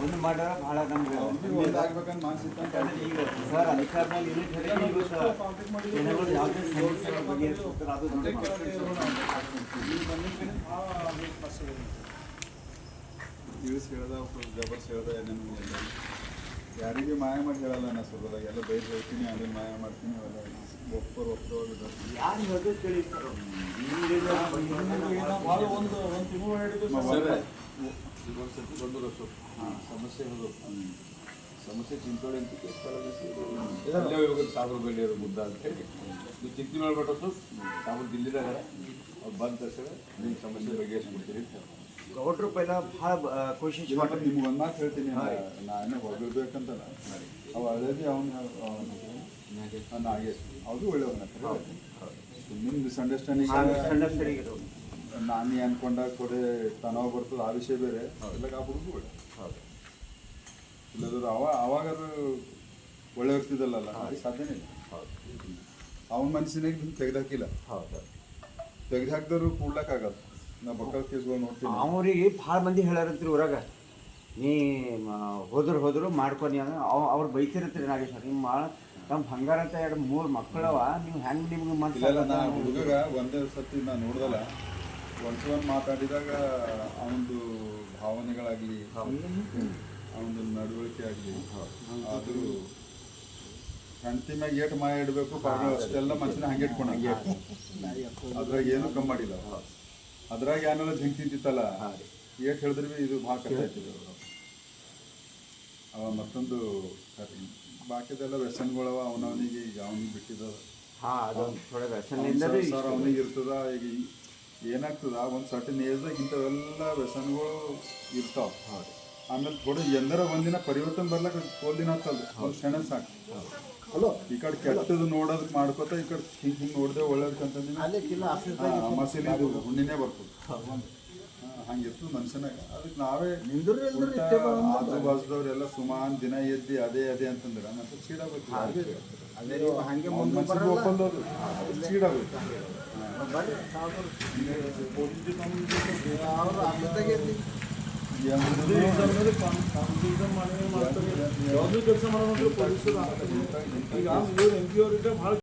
ಒಂದು ಮಾಡ್ಯಾರ ಭಾಳ ನಮ್ಗೆ ಆಗ್ಬೇಕಂತ ಮಾನಸಿಕ ಈಗ ಸರ್ ಅಧಿಕಾರದಲ್ಲಿ ಯೂನಿಟ್ ಈಗ ಸರ್ ಜನಗಳು ಯಾವುದೇ ಸಮಸ್ಯೆಗಳ ಬಗ್ಗೆ ಅದು ಇಳಿಸಿ ಹೇಳ್ದ ಜಬರ್ಸ್ ಹೇಳ್ದ ಏನೇನು ಯಾರಿಗೆ ಮಾಯ ಮಾಡಿ ಹೇಳಲ್ಲ ನಾ ಸ್ವಲ್ಪದಾಗ ಎಲ್ಲ ಬೈದು ಹೇಳ್ತೀನಿ ಆಮೇಲೆ ಮಾಯ ಮಾಡ್ತೀನಿ ಅವೆಲ್ಲ ಒಪ್ಪರು ಯಾರು ಹೇಳೋದು ಕೇಳಿ ಸರ್ ಭಾಳ ಒಂದು ತಿಂಗಳು ಹಿಡಿದು ಬಂದರು ಸಮಸ್ಯೆ ಹೇಳೋದು ಸಮಸ್ಯೆ ಚಿಂತೋಳಿ ಅಂತ ಕೇಸ್ ಕಳಿಸಿ ಇವಾಗ ಸಾಗರ ಬೆಳೆಯೋರು ಮುದ್ದ ಅಂತ ಹೇಳಿ ನೀವು ಚಿಂತೆ ಮಾಡ್ಬಿಟ್ಟು ಸಾಗರ ದಿಲ್ಲಿದಾಗ ಅವ್ರು ಬಂದ ತಕ್ಷಣ ನಿಮ್ಮ ಸಮಸ್ಯೆ ಬಗೆಹರಿಸ್ಬಿಡ್ತೀರಿ ಅಂತ ಗೌಡ್ರು ಪೈಲ ಭಾಳ ಕೋಶಿಶ್ ಇವಾಗ ನಿಮ್ಗೆ ಒಂದು ಮಾತು ಹೇಳ್ತೀನಿ ನಾನು ಹೊಗಳ್ಬೇಕಂತಲ್ಲ ಅವ ಅದೇ ಅವನು ನಾಗೇಶ್ ಅವ್ರು ಒಳ್ಳೆಯವನ್ನ ಸುಮ್ಮನೆ ಮಿಸ್ಅಂಡರ್ಸ್ಟ್ಯಾಂಡಿಂಗ್ ನಾನು ಅನ್ಕೊಂಡಾಗ ಕೊಡೆ ತನಾವ ಬರ್ತದೆ ಆ ವಿಷಯ ಬೇರೆ ಎಲ್ಲ ಕಾಬಿಡುದು ಒಳ್ಳೆ ಇಲ್ಲದ್ರು ಅವಾಗಾದ್ರು ಒಳ್ಳೆ ಇರ್ತಿದ್ದಲ್ಲ ಅದು ಸಾಧ್ಯನೇ ಇಲ್ಲ ಅವನ ಮನಸ್ಸಿನಾಗ ತೆಗ್ದಾಕಿಲ್ಲ ತೆಗ್ದು ಹಾಕಿದ್ರು ಕೂಡ್ಲಕ್ಕಾಗಲ್ಲ ನಾ ಬಕ್ಕಳ ಕೇಸ್ಗಳು ನೋಡ್ತೀನಿ ಅವ್ರಿಗೆ ಭಾಳ ಮಂದಿ ಹೇಳ್ಯಾರಂತ್ರಿ ಊರಾಗ ನೀ ಹೋದ್ರು ಮಾಡ್ಕೊನಿ ಅಂದ್ರೆ ಅವ್ರು ಬೈತಿರತ್ರಿ ನಾಗೇಶ್ ನಿಮ್ಮ ನಮ್ಮ ಬಂಗಾರ ಅಂತ 2-3 ಮಕ್ಕಳವ ನೀವು ಹೆಂಗೆ ನಿಮ್ಗೆ ಇಲ್ಲ ನಾ ಹುಡುಗ ಒಂದೇ ಸತಿ ನಾ ನೋಡ್ದಲ್ಲ ಒಂದ್ಸಲ ಮಾತಾಡಿದಾಗ ಅವನದು ಭಾವನೆಗಳಾಗಲಿ ಅವನದು ನಡವಳಿಕೆ ಆಗಲಿ ಅದು ಹೆಂಡತಿ ಮ್ಯಾಗ ಏಟು ಮಾಯ ಇಡಬೇಕು ಅಷ್ಟೆಲ್ಲ ಮನುಷ್ಯನ ಹಂಗೆ ಇಟ್ಕೊಂಡಂಗೆ ಅದ್ರಾಗ ಏನೂ ಕಮ್ಮಿ ಮಾಡಿಲ್ಲ ಅದ್ರಾಗ ಏನೆಲ್ಲ ಜಿಂಕ್ ತಿಂತಿತ್ತಲ್ಲ ಏಟ್ ಹೇಳಿದ್ರೆ ಭೀ ಇದು ಭಾಳ ಕಷ್ಟ ಆಯ್ತಿದೆ ಅವ ಮತ್ತೊಂದು ಬಾಕಿದೆಲ್ಲ ವ್ಯಸನಗಳವ ಅವನಿಗೆ ಈಗ ಅವನಿಗೆ ಬಿಟ್ಟಿದ ಸರ್ ಅವನಿಗೆ ಇರ್ತದ ಈಗ ಏನಾಗ್ತದ ಒಂದು ಸರ್ಟನ್ ಏಜ್ದಾಗ ಇಂಥವೆಲ್ಲ ವ್ಯಸನಗಳು ಇರ್ತಾವ ಆಮೇಲೆ ಥೋಡೆ ಎಂದರ ಒಂದಿನ ಪರಿವರ್ತನೆ ಬರ್ಲಕ್ಕ ತೋಲ್ ದಿನ ಆಗ್ತದ ಒಂದು ಕ್ಷಣ ಸಾಕು ಹಲೋ ಈ ಕಡೆ ಕೆಟ್ಟದ್ದು ನೋಡೋದಕ್ಕೆ ಮಾಡ್ಕೋತ ಈ ಕಡೆ ಹಿಂಗೆ ನೋಡಿದೆ ಒಳ್ಳೇದಕ್ಕಂತಂದ್ರೆ ಮಸೀಲಿ ಇದು ಹುಣ್ಣಿನೇ ಬರ್ತದೆ ಹಂಗಿರ್ತದೆ ಮನುಷ್ಯನಾಗ ಅದಕ್ಕೆ ನಾವೇ ಆಜು ಬಾಜುದವ್ರೆಲ್ಲ ಸುಮಾರು ದಿನ ಎದ್ದಿ ಅದೇ ಅಂತಂದ್ರೆ ಮತ್ತೆ ಚೀಡಾಗುತ್ತೆ ಒಪ್ಪಂದವ್ರು ಚೀಡಾಗುತ್ತೆ ಯಾವುದೂ ಕೆಲಸ ಮಾಡೋದು ಪೊಲೀಸರು ಈಗ NGO ಅವರಿಗೆ ಭಾಳ